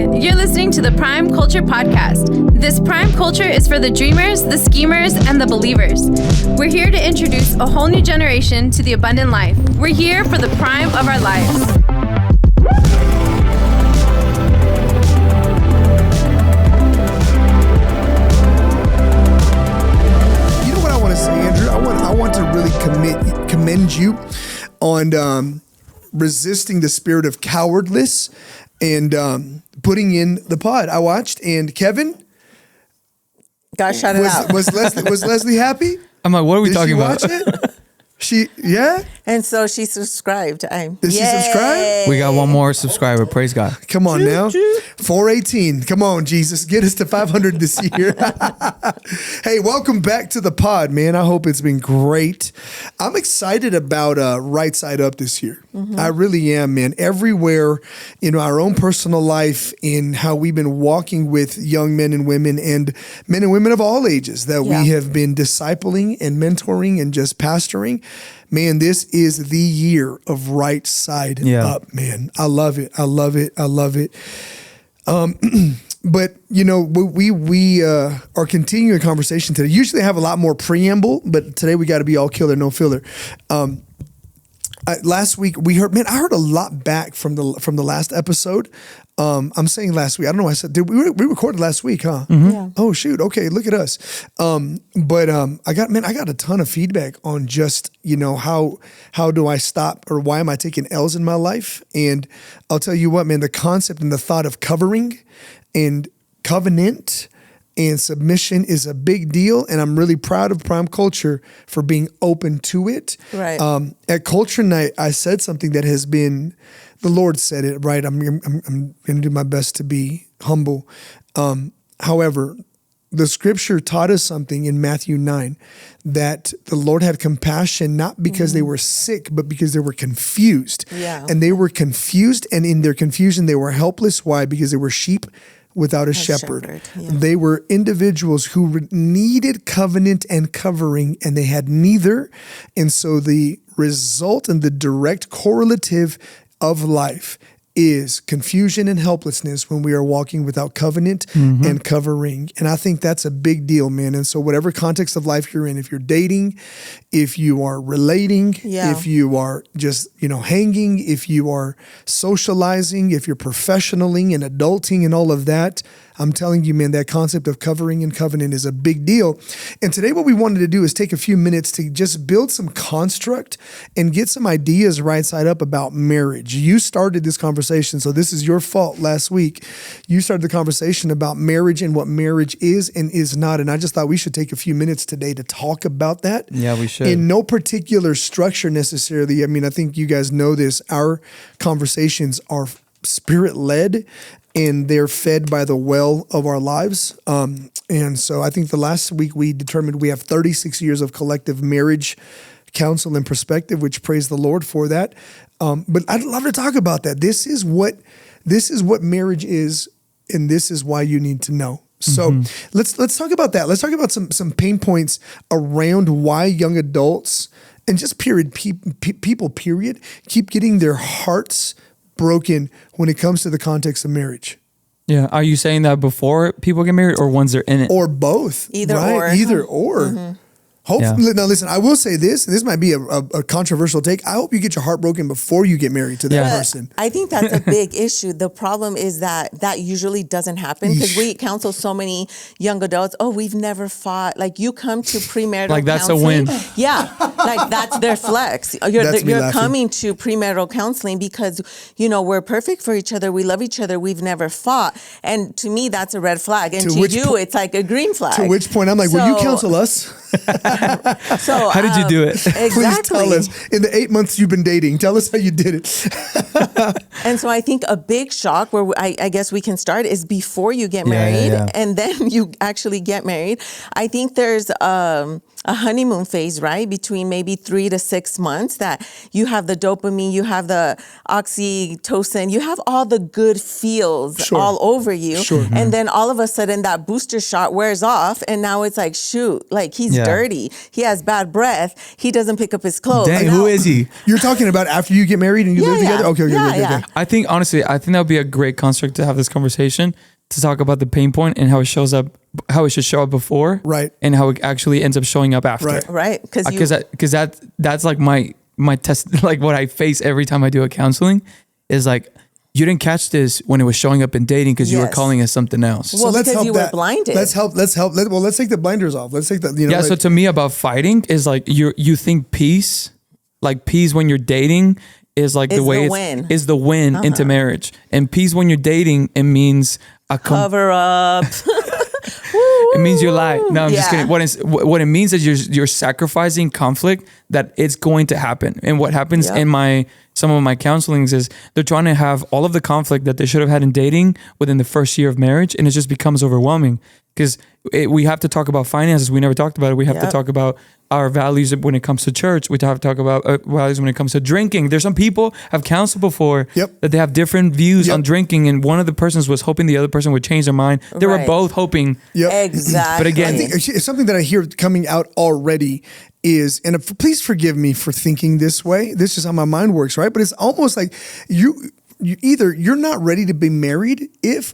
moment. You're listening to the Prime Culture Podcast. This Prime Culture is for the dreamers, the schemers, and the believers. We're here to introduce a whole new generation to the abundant life. We're here for the prime of our lives. You know what I want to say, Andrew? I want to really commend you on resisting the spirit of cowardness and putting in the pod. I watched, and Kevin, God shut it out. Was Leslie happy? I'm like, what are we talking about? Did she watch it? Yeah. And so she subscribed. Did she subscribe? We got one more subscriber. Praise God. Come on now. 418. Come on, Jesus. Get us to 500 this year. Hey, welcome back to the pod, man. I hope it's been great. I'm excited about Right Side Up this year. Mm-hmm. I really am, man. Everywhere in our own personal life, in how we've been walking with young men and women of all ages that we have been discipling and mentoring and just pastoring. Man, this is the year of Right Side Up, man. I love it. I love it. I love it. But, you know, we are continuing a conversation today. Usually I have a lot more preamble, but today we got to be all killer, no filler. Last week I heard a lot back from the last episode. I'm saying last week. I don't know why I said, we recorded last week, huh? Mm-hmm. Yeah. Oh shoot. Okay. Look at us. But I got a ton of feedback on just, you know, how do I stop, or why am I taking L's in my life? And I'll tell you what, man, the concept and the thought of covering and covenant and submission is a big deal, and I'm really proud of Prime Culture for being open to it. Right. At Culture Night, I said something that has been, the Lord said it, right? I'm going to do my best to be humble. However, the scripture taught us something in Matthew 9, that the Lord had compassion, not because they were sick, but because they were confused. Yeah. And they were confused, and in their confusion, they were helpless. Why? Because they were sheep without a shepherd. Yeah. They were individuals who needed covenant and covering, and they had neither. And so the result and the direct correlative of life is confusion and helplessness when we are walking without covenant and covering. And I think that's a big deal, man. And so whatever context of life you're in, if you're dating, if you are relating, if you are just, you know, hanging, if you are socializing, if you're professionaling and adulting and all of that, I'm telling you, man, that concept of covering and covenant is a big deal. And today what we wanted to do is take a few minutes to just build some construct and get some ideas right side up about marriage. You started this conversation, so this is your fault last week. You started the conversation about marriage and what marriage is and is not. And I just thought we should take a few minutes today to talk about that. Yeah, we should. In no particular structure necessarily. I mean, I think you guys know this. Our conversations are spirit-led, and they're fed by the well of our lives. And so I think the last week we determined we have 36 years of collective marriage counsel and perspective, which praise the Lord for that. But I'd love to talk about that. This is what marriage is, and this is why you need to know. So let's talk about that. Let's talk about some pain points around why young adults and just people period keep getting their hearts broken when it comes to the context of marriage. Yeah. Are you saying that before people get married, or once they're in it? Or both. Either or. Hopefully, now listen, I will say this might be a controversial take. I hope you get your heart broken before you get married to that person. I think that's a big issue. The problem is that usually doesn't happen, because we counsel so many young adults. Oh, we've never fought. Like, you come to premarital like that's counseling. a win. Yeah. Like, that's their flex. You're coming to premarital counseling because, you know, we're perfect for each other. We love each other. We've never fought. And to me, that's a red flag. And to you, it's like a green flag. To which point I'm like, will you counsel us? So how did you do it? Exactly. Please tell us. In the 8 months you've been dating, tell us how you did it. And so I think a big shock where I guess we can start is before you get married and then you actually get married. I think there's a a honeymoon phase, right? Between maybe 3 to 6 months that you have the dopamine, you have the oxytocin, you have all the good feels all over you. And then all of a sudden that booster shot wears off and now it's like, shoot, like he's dirty. He has bad breath. He doesn't pick up his clothes. Dang, who is he? You're talking about after you get married and you live together? Okay. I think, honestly, that would be a great construct to have this conversation, to talk about the pain point and how it shows up, how it should show up before, right, and how it actually ends up showing up after, right, because that's like my test, like what I face every time I do a counseling is like, you didn't catch this when it was showing up in dating because you were calling it something else. Well, so because you were blinded. Let's help. Well, let's take the blinders off. Let's take the, so to me, about fighting is like you think peace, like peace when you're dating is like the win into marriage, and peace when you're dating, it means a cover up. It means you lie. No, I'm just kidding. What it means is you're sacrificing conflict that it's going to happen. And what happens in some of my counselings is they're trying to have all of the conflict that they should have had in dating within the first year of marriage, and it just becomes overwhelming because we have to talk about finances. We never talked about it. We have to talk about our values when it comes to church. We have to talk about values when it comes to drinking. There's some people have counseled before that they have different views on drinking, and one of the persons was hoping the other person would change their mind. They were both hoping. Exactly. But again, I think it's something that I hear coming out already is, and please forgive me for thinking this way. This is how my mind works, right? But it's almost like either you're not ready to be married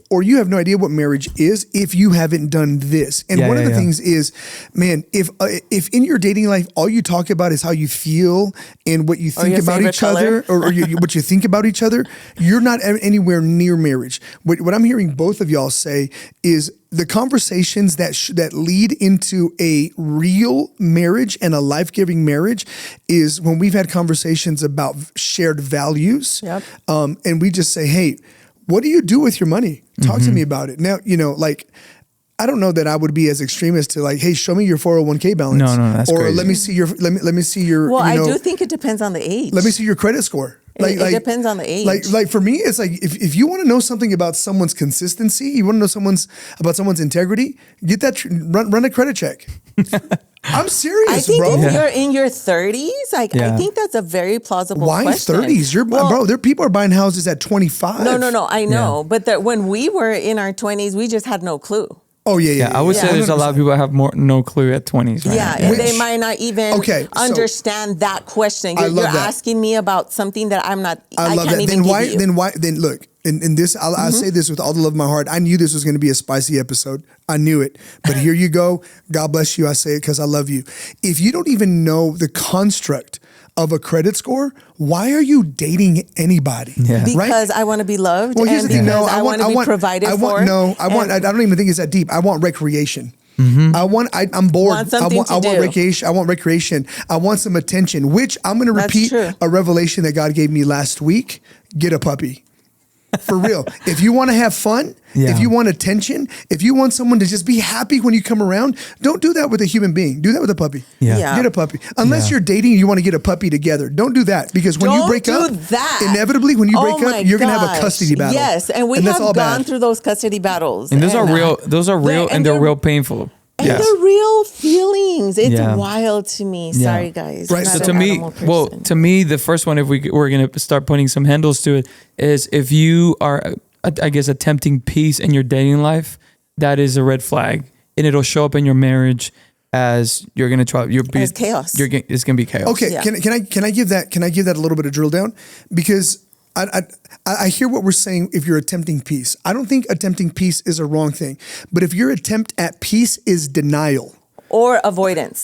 or you have no idea what marriage is if you haven't done this. And one of the things is, man, if in your dating life, all you talk about is how you feel and what you think about each other or what you think about each other, you're not anywhere near marriage. What I'm hearing both of y'all say is the conversations that lead into a real marriage and a life-giving marriage is when we've had conversations about shared values. And we just say, hey, what do you do with your money? Talk to me about it. Now, like, I don't know that I would be as extreme as to like, hey, show me your 401k balance. No, that's or crazy. let me see your. Well, I do think it depends on the age. Let me see your credit score. It depends on the age. Like for me, it's like if you want to know something about someone's consistency, you want to know about someone's integrity, get that run a credit check. I'm serious, I think bro. if you're in your 30s, I think that's a very plausible question. Why 30s? Bro, there people are buying houses at 25. No, I know. But when we were in our 20s, we just had no clue. Oh, yeah. I would say there's a lot of people that have no clue at 20s, right? Yeah, and they might not even understand that question. You're asking me about something that I can't even give you. Then look, in this, I'll say this with all the love of my heart. I knew this was going to be a spicy episode. I knew it. But here you go. God bless you. I say it because I love you. If you don't even know the construct of a credit score, why are you dating anybody? Because I want to be loved. Well, here's the thing. No, I want to be provided for. I don't even think it's that deep. I want recreation. I'm bored. I want recreation. I want recreation. I want some attention, which I'm going to repeat a revelation that God gave me last week. Get a puppy. For real. If you want to have fun, if you want attention, if you want someone to just be happy when you come around, don't do that with a human being. Do that with a puppy. Get a puppy. Unless you're dating and you want to get a puppy together. Don't do that. Because when you break up, inevitably when you break up, you're going to have a custody battle. Yes, and we have gone through those custody battles. And those are real and they're real painful. And the real feelings. It's wild to me. Sorry, guys. Right. So to me, the first one, if we're going to start putting some handles to it, is if you are, I guess, attempting peace in your dating life, that is a red flag. And it'll show up in your marriage as you're going to try. As chaos. It's going to be chaos. Okay. Yeah. Can I give that a little bit of drill down? Because I hear what we're saying if you're attempting peace. I don't think attempting peace is a wrong thing. But if your attempt at peace is denial. Or avoidance.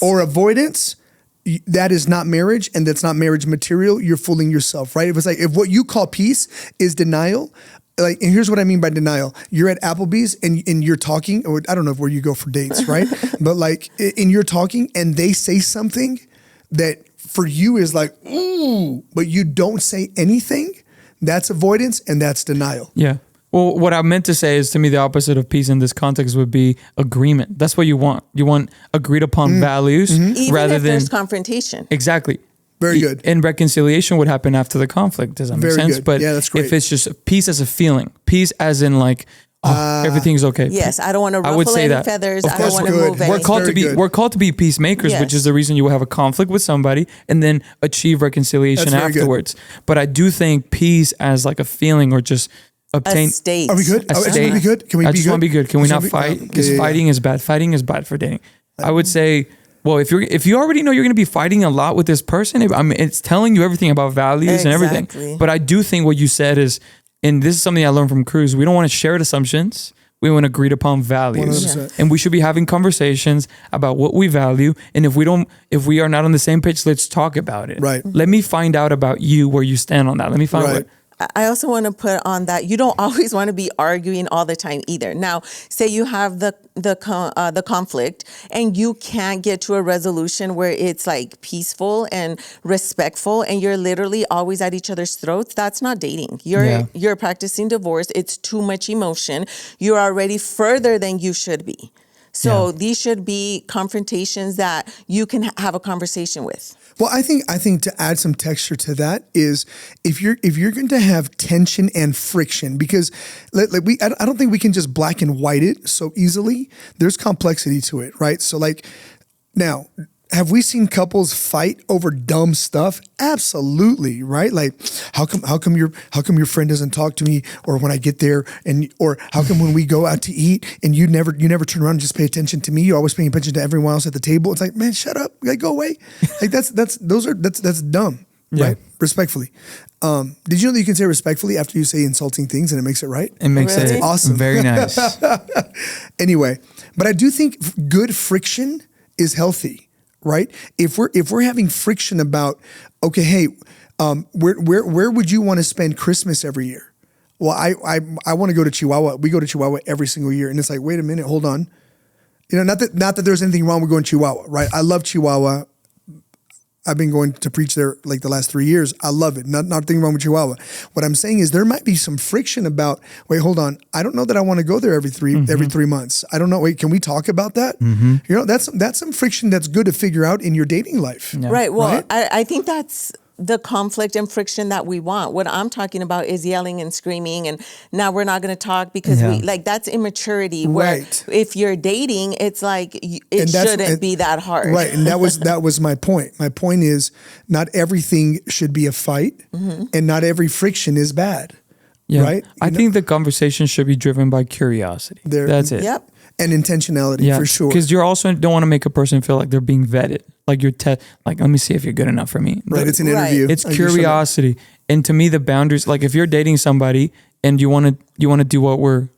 That is not marriage, and that's not marriage material. You're fooling yourself, right? If what you call peace is denial, and here's what I mean by denial. You're at Applebee's and you're talking, or I don't know where you go for dates, right? But and you're talking and they say something that for you is like, ooh, but you don't say anything. That's avoidance and that's denial. Yeah. Well, what I meant to say is, to me, the opposite of peace in this context would be agreement. That's what you want. You want agreed upon values rather than there's confrontation. Exactly. Very good. And reconciliation would happen after the conflict. Does that make sense? Good. But that's great. if it's just peace as a feeling, peace as in like, everything's okay. Yes, I don't want to I would ruffle say any that. feathers. Of I don't course, want to good. move We're anything. We're called to be peacemakers, Yes. which is the reason you will have a conflict with somebody and then achieve reconciliation That's very good. afterwards. But I do think peace as like a feeling or just obtain. A state. Are we good? A I just state. want to be good. Can we I be just good? want to be good. Can we not Just fight? wanna be- Because yeah. fighting is bad. Fighting is bad for dating. I would say, well, if you already know you're going to be fighting a lot with this person, I mean, it's telling you everything about values and everything. Exactly. But I do think what you said is, and this is something I learned from Cruz, we don't want to share assumptions. We want agreed upon values. 100%. And we should be having conversations about what we value. And if we are not on the same page, let's talk about it. Right. Let me find out about you, where you stand on that. Let me find Right. out. I also want to put on that you don't always want to be arguing all the time either. Now, say you have the conflict and you can't get to a resolution where it's like peaceful and respectful, and you're literally always at each other's throats. That's not dating. You're practicing divorce. It's too much emotion. You're already further than you should be. So these should be confrontations that you can have a conversation with. Well, I think to add some texture to that is if you're going to have tension and friction, because I don't think we can just black and white it so easily. There's complexity to it, right? So like now, have we seen couples fight over dumb stuff? Absolutely, right? Like how come your friend doesn't talk to me, or when I get there, or how come when we go out to eat and you never turn around and just pay attention to me? You're always paying attention to everyone else at the table. It's like, man, shut up, like go away. Like that's dumb, right? Respectfully. Did you know that you can say respectfully after you say insulting things and it makes it right? It makes Really? it Awesome. very nice. Anyway, but I do think good friction is healthy. Right? If we're having friction about, okay, hey, where would you want to spend Christmas every year? Well, I want to go to Chihuahua. We go to Chihuahua every single year, and it's like, wait a minute, hold on. Not that there's anything wrong with going to Chihuahua, right? I love Chihuahua. I've been going to preach there like the last 3 years. I love it. Nothing wrong with Chihuahua. What I'm saying is there might be some friction about, wait, hold on. I don't know that I want to go there every 3 months. I don't know. Wait, can we talk about that? That's some friction that's good to figure out in your dating life. Yeah. Right. Well, Right? I think that's the conflict and friction that we want. What I'm talking about is yelling and screaming, and now we're not going to talk because that's immaturity. Where Right. if you're dating, it's like it shouldn't be that hard. Right. And that was my point. My point is not everything should be a fight, and not every friction is bad. Yeah. Right? I think the conversation should be driven by curiosity. That's it. Yep. And intentionality for sure. Because you also don't want to make a person feel like they're being vetted. Like like, let me see if you're good enough for me. Right. It's an Right. interview. It's curiosity. And to me, the boundaries, like if you're dating somebody and you want to do what we're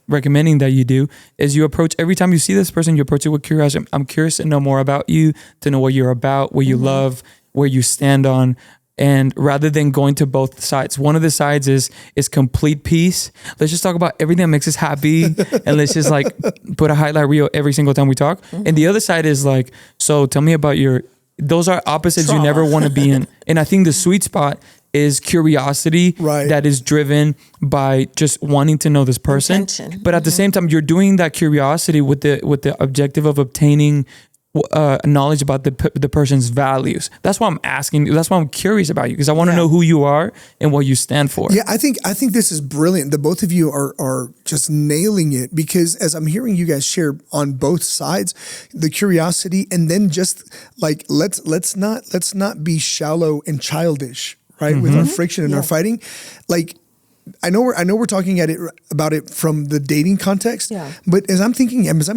recommending that you do, is you approach, every time you see this person, you approach it with curiosity. I'm curious to know more about you, to know what you're about, what you love, where you stand on. And rather than going to both sides, one of the sides is complete peace. Let's just talk about everything that makes us happy, and let's just like put a highlight reel every single time we talk. And the other side is like, so tell me about those are opposites Trauma. you never want to be in. And I think the sweet spot is curiosity that is driven by just wanting to know this person. Intention. But at the same time, you're doing that curiosity with the objective of obtaining knowledge about the person's values. That's why I'm asking you. That's why I'm curious about you, because I want to know who you are and what you stand for. Yeah, I think this is brilliant. The both of you are just nailing it, because as I'm hearing you guys share on both sides, the curiosity, and then just like let's not be shallow and childish, right? With our friction and our fighting. Like I know we're talking about it from the dating context, but as I'm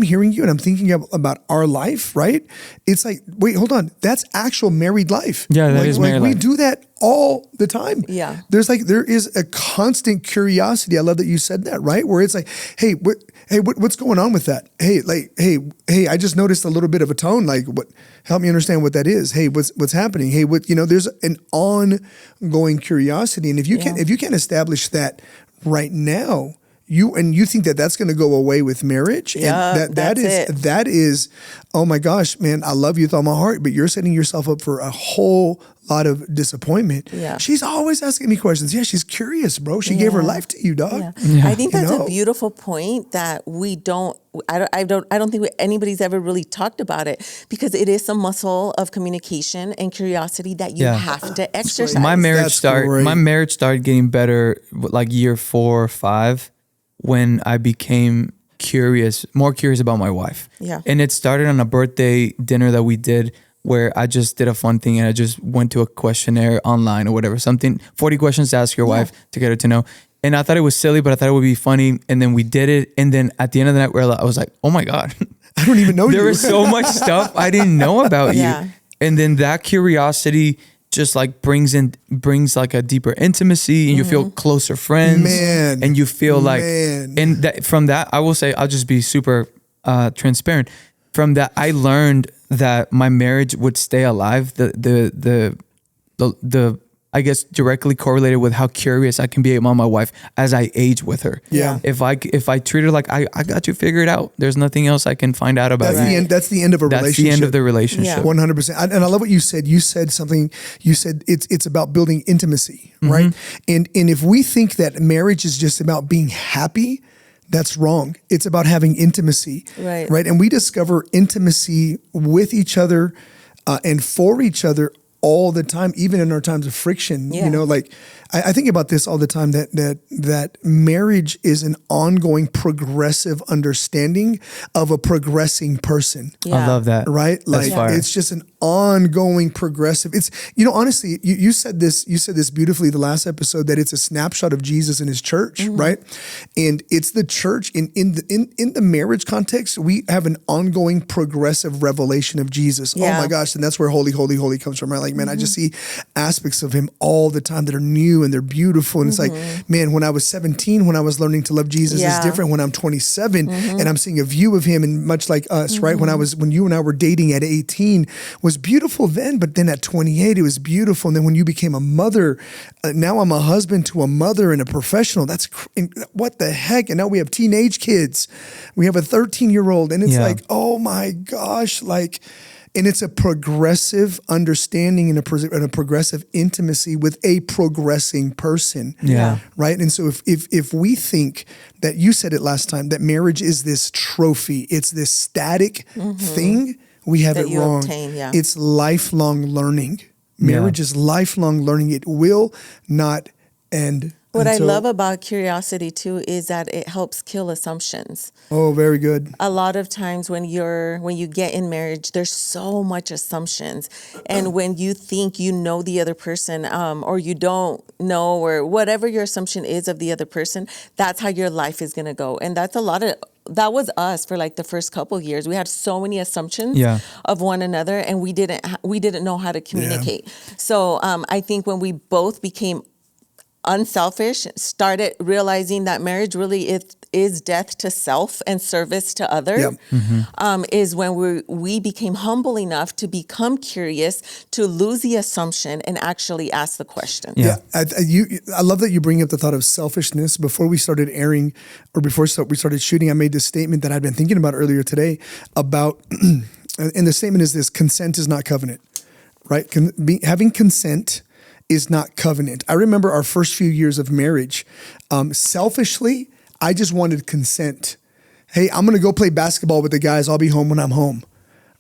hearing you and I'm thinking about our life, right? It's like, wait, hold on, that's actual married life. Yeah, that is married life. We do that all the time. Yeah. There is a constant curiosity. I love that you said that, right? Where it's like, hey, what's going on with that? Hey, I just noticed a little bit of a tone. Like, what? Help me understand what that is. Hey, what's happening? Hey, there's an ongoing curiosity, and if you can't establish that right now, you think that that's going to go away with marriage, and that is, oh my gosh, man, I love you with all my heart, but you're setting yourself up for a whole lot of disappointment. Yeah. She's always asking me questions. Yeah, she's curious, bro. She gave her life to you, dog. I think that's a beautiful point that I don't think anybody's ever really talked about it, because it is a muscle of communication and curiosity that you have to exercise. My marriage started getting better like year 4 or 5. when I became more curious about my wife. Yeah. And it started on a birthday dinner that we did where I just did a fun thing and I just went to a questionnaire online or whatever, 40 questions to ask your wife to get her to know. And I thought it was silly, but I thought it would be funny. And then we did it. And then at the end of the night, I was like, oh my God. I don't even know there you. was so much stuff I didn't know about you. And then that curiosity just like brings like a deeper intimacy, and you feel closer friends. Man. And you feel like, and that, from that, I will say, I'll just be super transparent. From that, I learned that my marriage would stay alive. The I guess directly correlated with how curious I can be about my wife as I age with her. Yeah. If I treat her like I got you figured out, there's nothing else I can find out about you. That's the end of a relationship. That's the end of the relationship. 100%. And I love what you said. You said something. You said it's about building intimacy, right? And if we think that marriage is just about being happy, that's wrong. It's about having intimacy, right? And we discover intimacy with each other and for each other all the time, even in our times of friction. You know, like I think about this all the time, that marriage is an ongoing progressive understanding of a progressing person. I love that. Right? Like it's just an ongoing progressive. It's, honestly, you said this beautifully the last episode, that it's a snapshot of Jesus and his church, right? And it's the church in the marriage context, we have an ongoing progressive revelation of Jesus. Oh my gosh. And that's where holy, holy, holy comes from, right? Like, man, I just see aspects of him all the time that are new and they're beautiful. And it's like, man, when I was 17, when I was learning to love Jesus is different when I'm 27 and I'm seeing a view of him, and much like us, right? When you and I were dating at 18 was beautiful then, but then at 28, it was beautiful. And then when you became a mother, now I'm a husband to a mother and a professional. That's what the heck? And now we have teenage kids. We have a 13-year-old, and it's like, oh my gosh, like, and it's a progressive understanding and a progressive intimacy with a progressing person. Yeah. Right. And so if we think that, you said it last time, that marriage is this trophy, it's this static thing, we have it wrong. It's lifelong learning. Marriage is lifelong learning. It will not end. What I love about curiosity too is that it helps kill assumptions. Oh, very good. A lot of times when you get in marriage, there's so much assumptions. And when you think you know the other person, or you don't know, or whatever your assumption is of the other person, that's how your life is going to go. And that was us for like the first couple of years. We had so many assumptions of one another, and we didn't know how to communicate. So I think when we both became unselfish, started realizing that marriage really is death to self and service to others, is when we became humble enough to become curious, to lose the assumption and actually ask the question. I love that you bring up the thought of selfishness. Before we started airing, or before we started shooting, I made this statement that I'd been thinking about earlier today about, and the statement is this: consent is not covenant, right? Having consent is not covenant. I remember our first few years of marriage. Selfishly, I just wanted consent. Hey, I'm going to go play basketball with the guys. I'll be home when I'm home.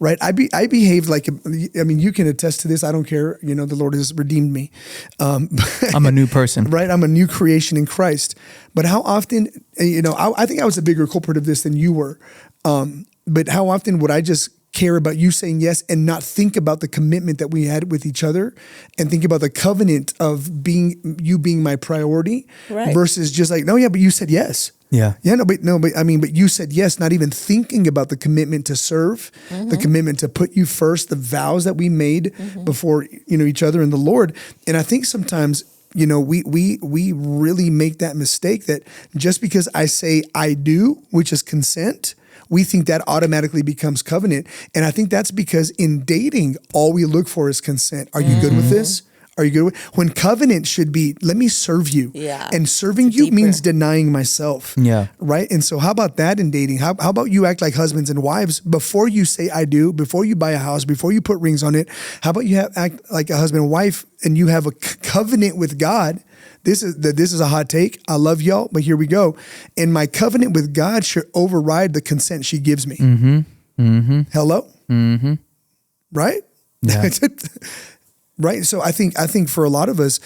Right? I behaved like, you can attest to this. I don't care. The Lord has redeemed me. I'm a new person. Right? I'm a new creation in Christ. But how often, I think I was a bigger culprit of this than you were. But how often would I just care about you saying yes and not think about the commitment that we had with each other, and think about the covenant of being my priority, versus just like, no, but you said yes. But you said yes, not even thinking about the commitment to serve, the commitment to put you first, the vows that we made before, each other and the Lord. And I think sometimes, we really make that mistake, that just because I say I do, which is consent, we think that automatically becomes covenant. And I think that's because in dating, all we look for is consent. Are you good with this? Are you good with, when covenant should be, let me serve you. And serving you means denying myself. Right? And so how about that in dating? How about you act like husbands and wives before you say I do, before you buy a house, before you put rings on it? How about you act like a husband and wife, and you have a covenant with God? This is a hot take. I love y'all, but here we go. And my covenant with God should override the consent she gives me. Hello? Right? Yeah. Right? So I think for a lot of us,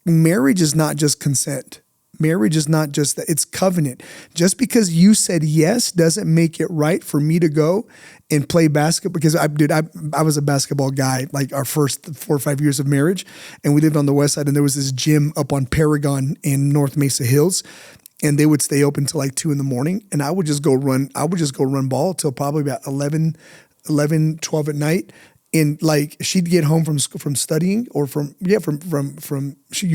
marriage is not just consent. Marriage is not just that, it's covenant. Just because you said yes doesn't make it right for me to go and play basketball. Because I was a basketball guy, like our first 4 or 5 years of marriage. And we lived on the west side, and there was this gym up on Paragon in North Mesa Hills. And they would stay open till like 2 a.m. And I would just go run ball till probably about 11, 12 at night. And like she'd get home from studying or from you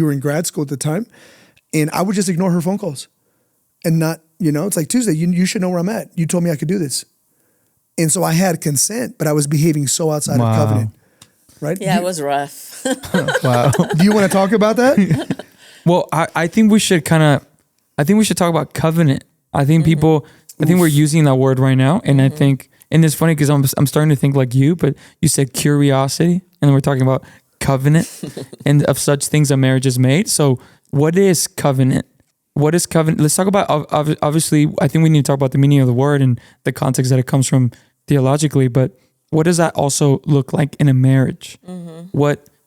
were in grad school at the time. And I would just ignore her phone calls and not, it's like Tuesday, you should know where I'm at. You told me I could do this. And so I had consent, but I was behaving so outside of covenant. Right? Yeah, it was rough. Wow. Do you want to talk about that? Well, I think we should talk about covenant. I think I think we're using that word right now. And I think, and it's funny because I'm starting to think like you, but you said curiosity, and then we're talking about covenant and of such things a marriage is made. So what is covenant? What is covenant? Let's talk about, obviously, I think we need to talk about the meaning of the word and the context that it comes from theologically, but what does that also look like in a marriage?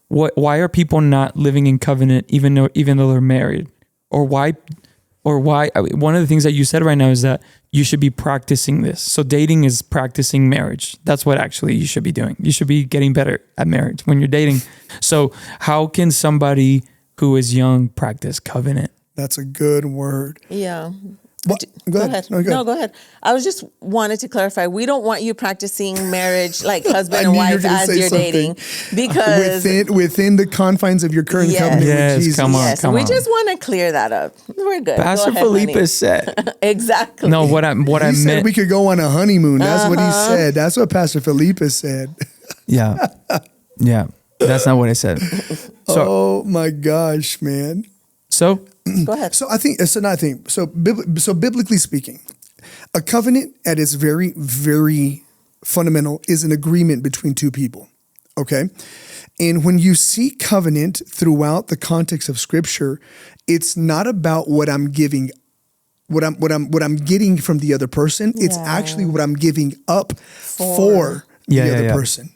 Why are people not living in covenant even though they're married? Or why, one of the things that you said right now is that you should be practicing this. So dating is practicing marriage. That's what actually you should be doing. You should be getting better at marriage when you're dating. So how can somebody who is young practice covenant? That's a good word. Yeah. Go ahead. No, go ahead. I was just wanted to clarify. We don't want you practicing marriage like husband and wife as you're dating, because within the confines of your current covenant with Jesus. Come on. We just want to clear that up. We're good. Pastor Felipe said exactly. No, what I meant. Said we could go on a honeymoon. That's what he said. That's what Pastor Felipe said. Yeah. That's not what I said. So, oh my gosh, man. So go ahead. So biblically speaking, a covenant at its very, very fundamental is an agreement between two people. Okay. And when you see covenant throughout the context of Scripture, it's not about what I'm giving, what I'm getting from the other person. It's actually what I'm giving up for the other person.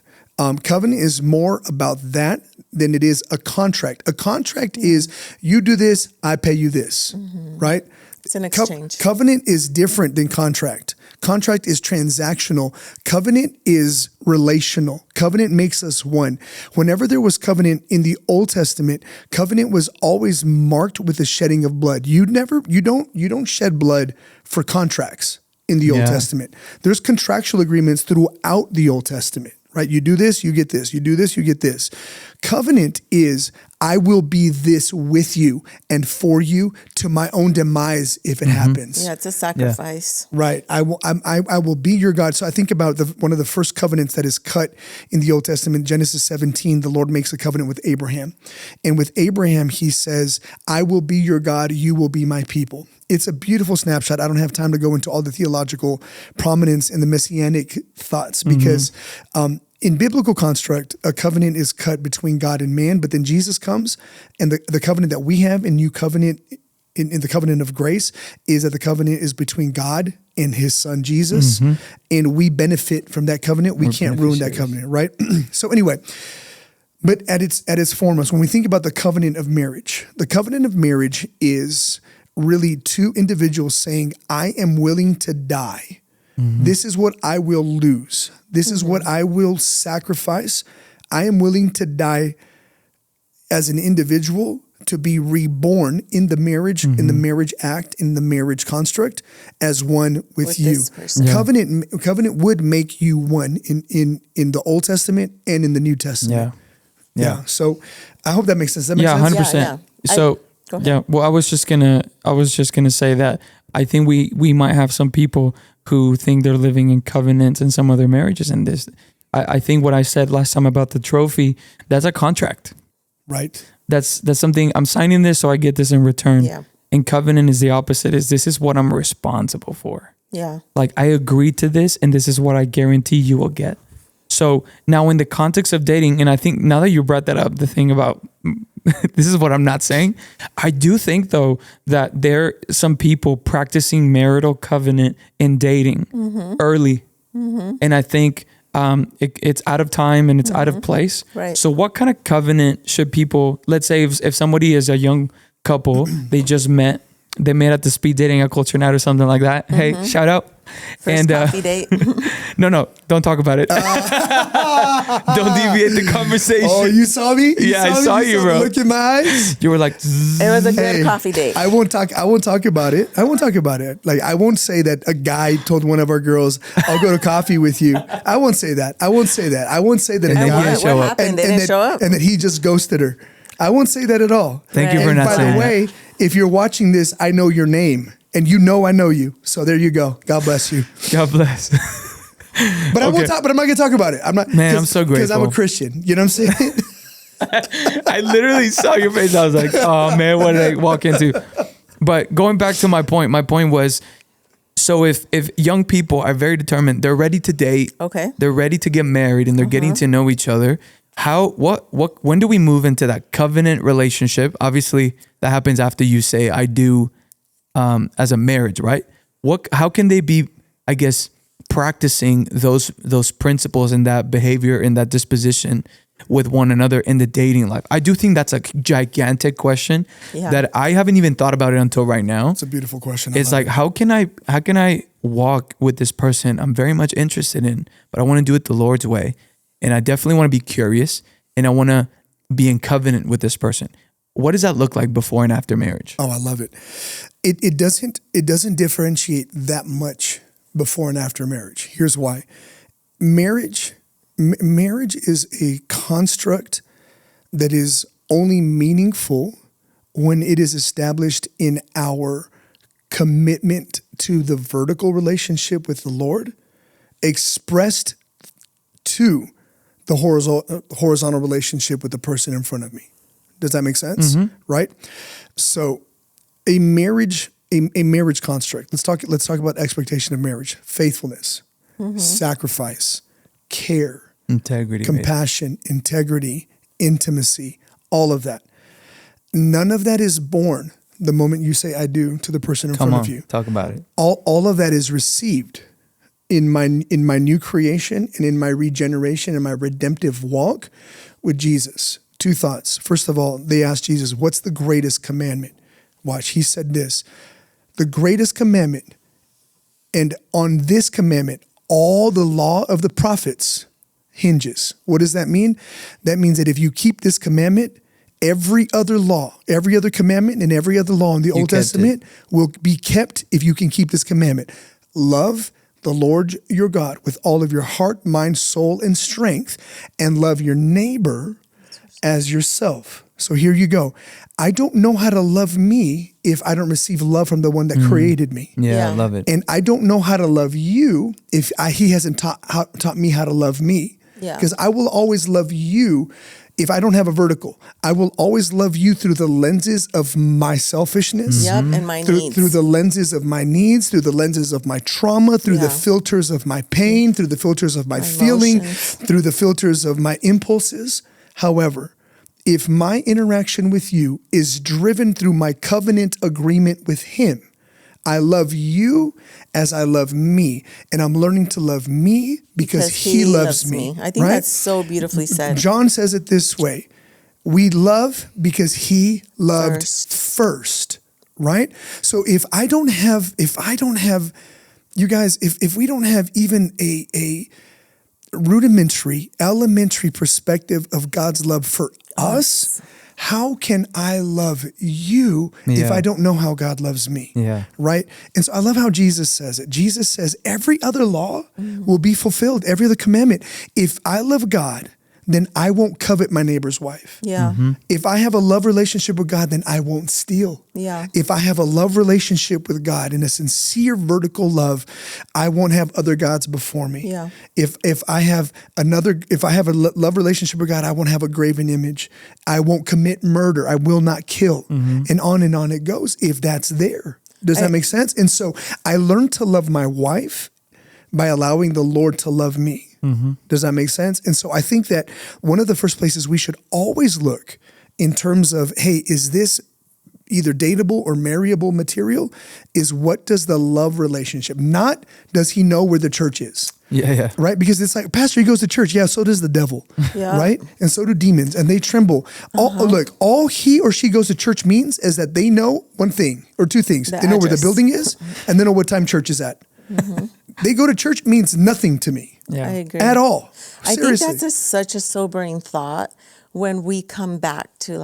Covenant is more about that than it is a contract. A contract is you do this, I pay you this, right? It's an exchange. Covenant is different than contract. Contract is transactional. Covenant is relational. Covenant makes us one. Whenever there was covenant in the Old Testament, covenant was always marked with the shedding of blood. You don't shed blood for contracts in the Old Testament. There's contractual agreements throughout the Old Testament. Right? You do this, you get this. You do this, you get this. Covenant is, I will be this with you and for you to my own demise if it happens. Yeah, it's a sacrifice. Yeah. Right. I will be your God. So I think about one of the first covenants that is cut in the Old Testament, Genesis 17, the Lord makes a covenant with Abraham. And with Abraham, he says, I will be your God, you will be my people. It's a beautiful snapshot. I don't have time to go into all the theological prominence and the messianic thoughts because in biblical construct, a covenant is cut between God and man, but then Jesus comes and the covenant that we have in new covenant, in the covenant of grace, is that the covenant is between God and his son, Jesus, and we benefit from that covenant. We can't ruin that covenant, right? So anyway, but at its foremost, when we think about the covenant of marriage is really two individuals saying, I am willing to die. This is what I will lose. This is what I will sacrifice. I am willing to die as an individual to be reborn in the marriage, in the marriage act, in the marriage construct as one with you. Covenant would make you one in the Old Testament and in the New Testament. Yeah. So I hope that makes sense. That makes sense? 100%. Yeah. So well, I was just gonna say that I think we might have some people who think they're living in covenants in some other marriages. And this, I think what I said last time about the trophy, that's a contract. Right. That's something, I'm signing this so I get this in return. Yeah. And covenant is the opposite, this is what I'm responsible for. Yeah. Like I agreed to this and this is what I guarantee you will get. So now in the context of dating, and I think now that you brought that up, the thing about this is what I'm not saying. I do think though that there are some people practicing marital covenant in dating early. And I think it's out of time and it's out of place. Right. So what kind of covenant should people, let's say if somebody is a young couple, they just met they met at the speed dating at Culture Night or something like that. Mm-hmm. Hey, shout out. First coffee date. No, don't talk about it. Don't deviate the conversation. Oh, you saw me? I saw you, bro. Look in my eyes. You were like, zzz. It was a good coffee date. I won't talk about it. Like, I won't say that a guy told one of our girls, I'll go to coffee with you. I won't say that. I won't say that a guy what happened? They didn't show up. And that he just ghosted her. I won't say that at all. Thank you for not saying that. By the way, if you're watching this, I know your name. And you know I know you. So there you go. God bless you. God bless. But I won't talk, but I'm not going to talk about it. I'm not. Man, I'm so grateful. Because I'm a Christian. You know what I'm saying? I literally saw your face. I was like, oh man, what did I walk into? But going back to my point was, so if young people are very determined, they're ready to date. Okay. They're ready to get married and they're getting to know each other. When do we move into that covenant relationship? Obviously that happens after you say, I do, as a marriage, right? How can they be, I guess, practicing those principles and that behavior and that disposition with one another in the dating life? I do think that's a gigantic question that I haven't even thought about it until right now. It's a beautiful question. It's like, how can I walk with this person I'm very much interested in, but I want to do it the Lord's way. And I definitely want to be curious and I want to be in covenant with this person. What does that look like before and after marriage? Oh, I love it. It doesn't differentiate that much before and after marriage. Here's why. Marriage is a construct that is only meaningful when it is established in our commitment to the vertical relationship with the Lord, expressed to the horizontal relationship with the person in front of me. Does that make sense? Mm-hmm. Right? So a marriage construct. Let's talk about expectation of marriage. Faithfulness, sacrifice, care, integrity, compassion, integrity, intimacy, all of that. None of that is born the moment you say I do to the person in front of you. Talk about it. All of that is received in my new creation and in my regeneration and my redemptive walk with Jesus. Two thoughts. First of all, they asked Jesus, what's the greatest commandment? Watch, he said this, the greatest commandment, and on this commandment, all the law of the prophets hinges. What does that mean? That means that if you keep this commandment, every other law, every other commandment, and every other law in the Old Testament will be kept if you can keep this commandment. Love the Lord your God with all of your heart, mind, soul, and strength, and love your neighbor as yourself. So here you go. I don't know how to love me if I don't receive love from the one that created me. Yeah, I love it. And I don't know how to love you if he hasn't taught me how to love me. Yeah. Because I will always love you if I don't have a vertical. I will always love you through the lenses of my selfishness. Yep, and my needs. Through the lenses of my needs, through the lenses of my trauma, through the filters of my pain, through the filters of my feeling, through the filters of my impulses. However, if my interaction with you is driven through my covenant agreement with him, I love you as I love me. And I'm learning to love me because he loves me. I think that's so beautifully said. John says it this way. We love because he loved first, right? So if we don't have even a rudimentary, elementary perspective of God's love for us, how can I love you if I don't know how God loves me? Yeah. Right? And so I love how Jesus says it. Jesus says every other law will be fulfilled, every other commandment. If I love God, then I won't covet my neighbor's wife. Yeah. Mm-hmm. If I have a love relationship with God, then I won't steal. Yeah. If I have a love relationship with God and a sincere vertical love, I won't have other gods before me. Yeah. If I have a love relationship with God, I won't have a graven image. I won't commit murder. I will not kill. Mm-hmm. And on it goes if that's there. Does that make sense? And so I learned to love my wife by allowing the Lord to love me. Mm-hmm. Does that make sense? And so I think that one of the first places we should always look in terms of, hey, is this either dateable or marryable material is what does the love relationship, not does he know where the church is. Yeah. Right? Because it's like, Pastor, he goes to church. Yeah, so does the devil. Yeah. Right? And so do demons, and they tremble. All he or she goes to church means is that they know one thing or two things. They know where the building is, and they know what time church is at. They go to church means nothing to me. Yeah. I agree. At all. Seriously. I think that's such a sobering thought when we come back to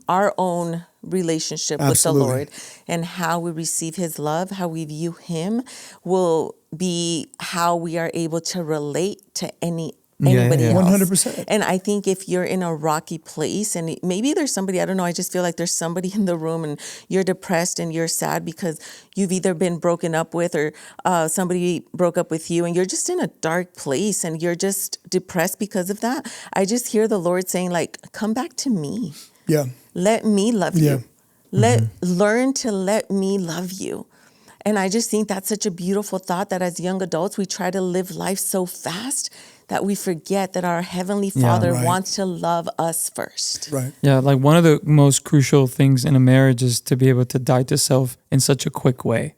our own relationship with the Lord and how we receive his love, how we view him will be how we are able to relate to anybody else. 100%. And I think if you're in a rocky place and maybe there's somebody, I don't know, I just feel like there's somebody in the room and you're depressed and you're sad because you've either been broken up with or somebody broke up with you and you're just in a dark place and you're just depressed because of that. I just hear the Lord saying come back to me. Yeah. Let me love you. Learn to let me love you. And I just think that's such a beautiful thought that as young adults, we try to live life so fast that we forget that our Heavenly Father wants to love us first. Right. Yeah, one of the most crucial things in a marriage is to be able to die to self in such a quick way.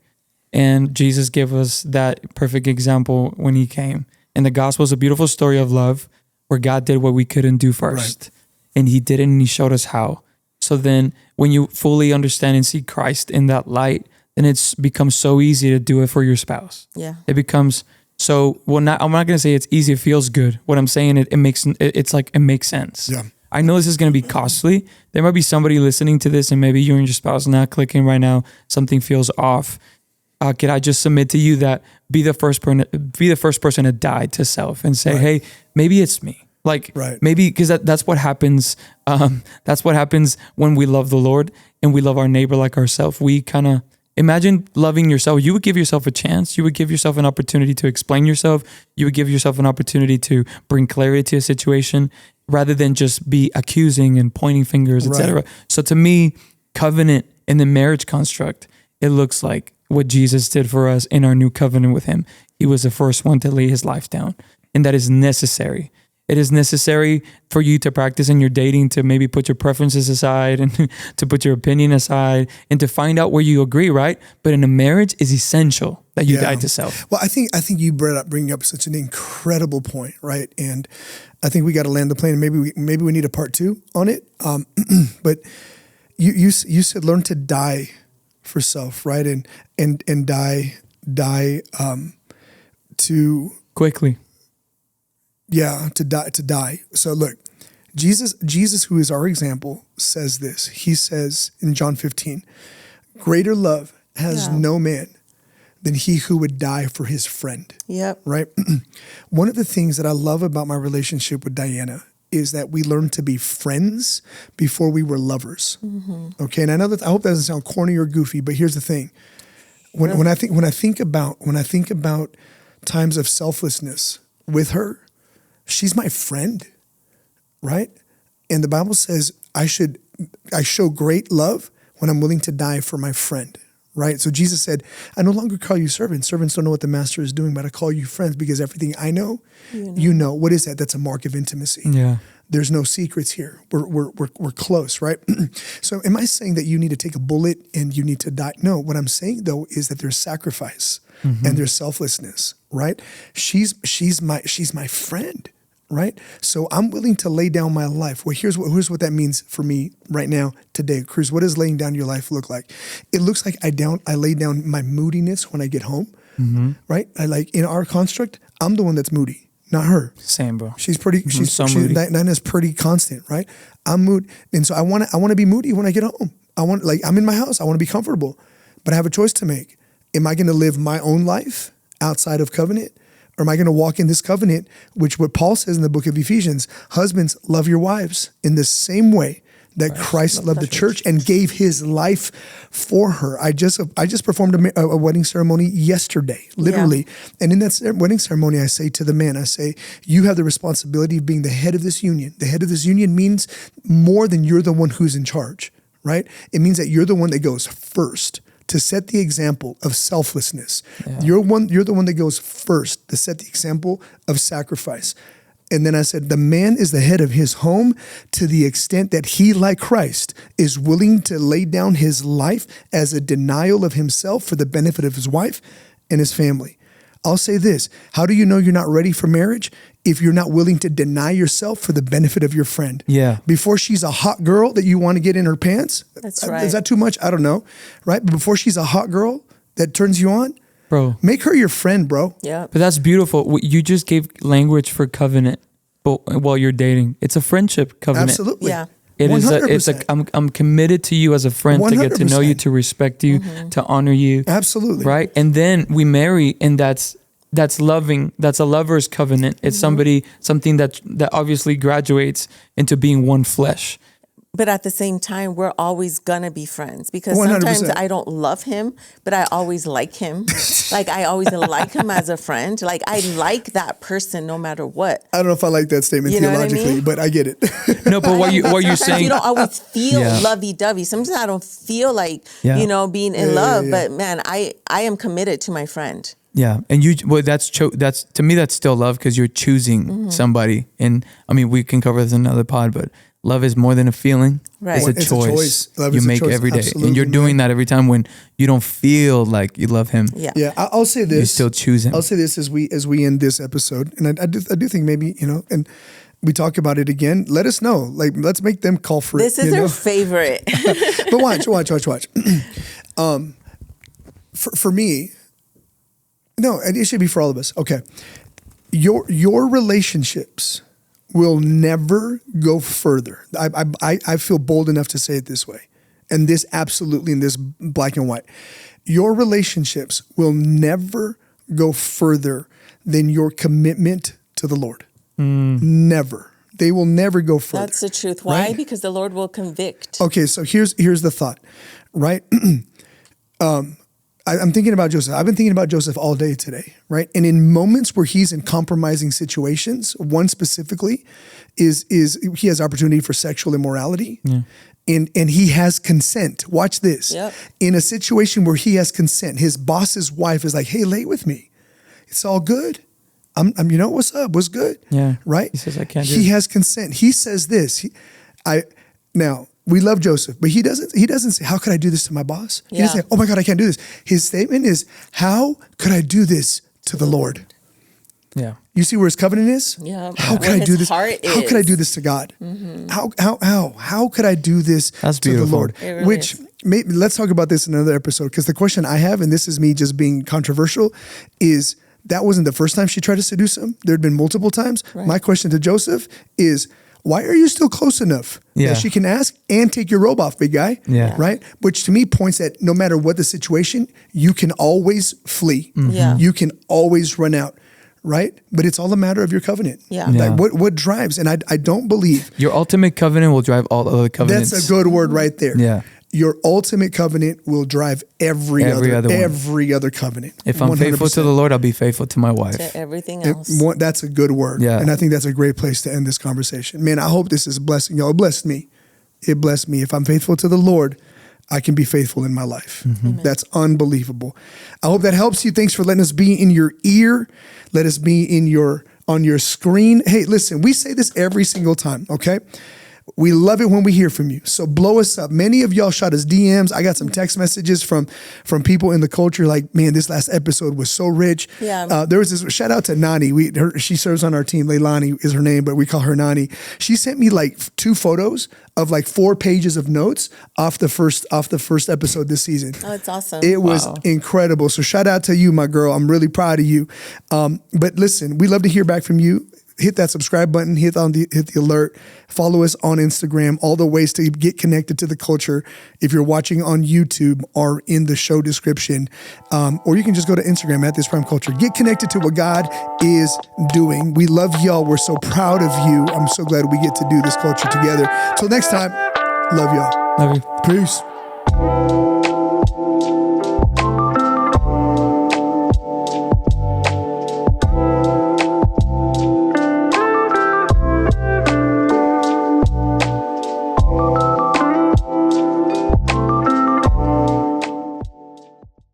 And Jesus gave us that perfect example when he came. And the gospel is a beautiful story of love where God did what we couldn't do first. Right. And he did it and he showed us how. So then when you fully understand and see Christ in that light, then it's becomes so easy to do it for your spouse. Yeah. It becomes so, I'm not going to say it's easy, it feels good. What I'm saying, it makes sense. Yeah. I know this is going to be costly. There might be somebody listening to this and maybe you and your spouse not clicking right now. Something feels off. Could I just submit to you that be the first person to die to self and say, hey, maybe it's me. Maybe because that's what happens. That's what happens when we love the Lord and we love our neighbor like ourselves. We kind of imagine loving yourself. You would give yourself a chance. You would give yourself an opportunity to explain yourself. You would give yourself an opportunity to bring clarity to a situation rather than just be accusing and pointing fingers, etc. So to me, covenant in the marriage construct, it looks like what Jesus did for us in our new covenant with him. He was the first one to lay his life down, and that is necessary. It is necessary for you to practice in your dating to maybe put your preferences aside and to put your opinion aside and to find out where you agree, right? But in a marriage, it's essential that you die to self. Well, I think you bring up such an incredible point, right? And I think we got to land the plane. And maybe we need a part 2 on it. But you said learn to die for self, right? And die to quickly. Yeah, to die. So look, Jesus, who is our example, says this. He says in John 15, greater love has no man than he who would die for his friend. Yep. Right? One of the things that I love about my relationship with Diana is that we learned to be friends before we were lovers. Mm-hmm. Okay, and I hope that doesn't sound corny or goofy, but here's the thing: when I think about times of selflessness with her, she's my friend, right? And the Bible says I show great love when I'm willing to die for my friend, right? So Jesus said, I no longer call you servants. Servants don't know what the master is doing, but I call you friends because everything I know, you know. What is that? That's a mark of intimacy. Yeah. There's no secrets here. We're close, right? So am I saying that you need to take a bullet and you need to die? No, what I'm saying though is that there's sacrifice and there's selflessness, right? She's my friend, right? So I'm willing to lay down my life. Well, here's what that means for me right now today. Cruz, what does laying down your life look like? It looks like I lay down my moodiness when I get home, right? In our construct, I'm the one that's moody, not her. Same, bro. She's moody. Diana's pretty constant, right? I'm moody, and so I want to be moody when I get home. I'm in my house. I want to be comfortable, but I have a choice to make. Am I going to live my own life outside of covenant? Or am I going to walk in this covenant, which what Paul says in the book of Ephesians, husbands, love your wives in the same way that Christ loved the church and gave his life for her. I just performed a wedding ceremony yesterday, literally. Yeah. And in that wedding ceremony, I say to the man, you have the responsibility of being the head of this union. The head of this union means more than you're the one who's in charge, right? It means that you're the one that goes first to set the example of selflessness. Yeah. You're the one that goes first to set the example of sacrifice. And then I said, the man is the head of his home to the extent that he, like Christ, is willing to lay down his life as a denial of himself for the benefit of his wife and his family. I'll say this. How do you know you're not ready for marriage? If you're not willing to deny yourself for the benefit of your friend. Yeah. Before she's a hot girl that you want to get in her pants. That's right. Is that too much? I don't know. Right? But before she's a hot girl that turns you on, bro, make her your friend, bro. Yeah. But that's beautiful. You just gave language for covenant, but while you're dating, it's a friendship covenant. Absolutely. Yeah. It is. It's like I'm committed to you as a friend 100%. To get to know you, to respect you, to honor you. Absolutely. Right. And then we marry, and that's loving. That's a lover's covenant. It's something that obviously graduates into being one flesh. But at the same time, we're always gonna be friends because 100%. sometimes I don't love him, but I always like him. Like I always like him as a friend. Like I like that person no matter what. I don't know if I like that statement theologically, but I get it. No, but what you're saying, you don't always feel lovey-dovey. Sometimes I don't feel like being in love. But man, I am committed to my friend. Yeah, and that's to me that's still love because you're choosing somebody. And I mean, we can cover this in another pod, but love is more than a feeling. Right. It's a choice. Love you is make a choice. every day. Absolutely, and you're doing that every time when you don't feel like you love him. Yeah. Yeah. I'll say this. You still choose him. I'll say this as we end this episode. And I do think maybe, and we talk about it again. Let us know. Like, let's make them call for this it. This is their favorite. But watch. For me, no, it should be for all of us. Okay. Your relationships will never go further. I feel bold enough to say it this way, and this absolutely in this black and white. Your relationships will never go further than your commitment to the Lord. Never. They will never go further. That's the truth. Why? Right? Because the Lord will convict. Okay, so here's the thought, right? I'm thinking about Joseph. I've been thinking about Joseph all day today, right? And in moments where he's in compromising situations, one specifically is he has opportunity for sexual immorality. Yeah. And he has consent. Watch this. Yep. In a situation where he has consent, his boss's wife is like, "Hey, lay with me. It's all good. I'm what's up? What's good?" Yeah. Right? He says, "I can't do He it." has consent. He says this. Now, we love Joseph, but he doesn't say, "How could I do this to my boss?" He doesn't say, "Oh my God, I can't do this." His statement is, "How could I do this to the Lord?" Yeah. You see where his covenant is? Yeah. How could I do this? How could I do this to God? How could I do this That's to beautiful. the Lord? It really Which maybe let's talk about this in another episode, because the question I have, and this is me just being controversial, is that wasn't the first time she tried to seduce him. There had been multiple times. Right. My question to Joseph is, why are you still close enough that she can ask and take your robe off, big guy? Yeah. Right? Which to me points at no matter what the situation, you can always flee. Mm-hmm. Yeah. You can always run out. Right? But it's all a matter of your covenant. Yeah. Like what drives, and I don't believe your ultimate covenant will drive all other covenants. That's a good word right there. Yeah. Your ultimate covenant will drive every other covenant. If I'm 100%. Faithful to the Lord, I'll be faithful to my wife. To everything else. That's a good word. Yeah. And I think that's a great place to end this conversation. Man, I hope this is a blessing. Y'all, it blessed me. It blessed me. If I'm faithful to the Lord, I can be faithful in my life. Mm-hmm. That's unbelievable. I hope that helps you. Thanks for letting us be in your ear. Let us be on your screen. Hey, listen, we say this every single time, okay? We love it when we hear from you. So blow us up. Many of y'all shot us DMs. I got some text messages from people in the culture like, man, this last episode was so rich. Yeah. There was this, shout out to Nani. She serves on our team. Leilani is her name, but we call her Nani. She sent me like 2 photos of like 4 pages of notes off the first episode this season. Oh, it's awesome. It was incredible. So shout out to you, my girl. I'm really proud of you. But listen, we love to hear back from you. Hit that subscribe button, hit the alert, follow us on Instagram, all the ways to get connected to the culture. If you're watching on YouTube, are in the show description. Or you can just go to Instagram at This Prime Culture. Get connected to what God is doing. We love y'all. We're so proud of you. I'm so glad we get to do this culture together. Till next time, love y'all. Love you. Peace.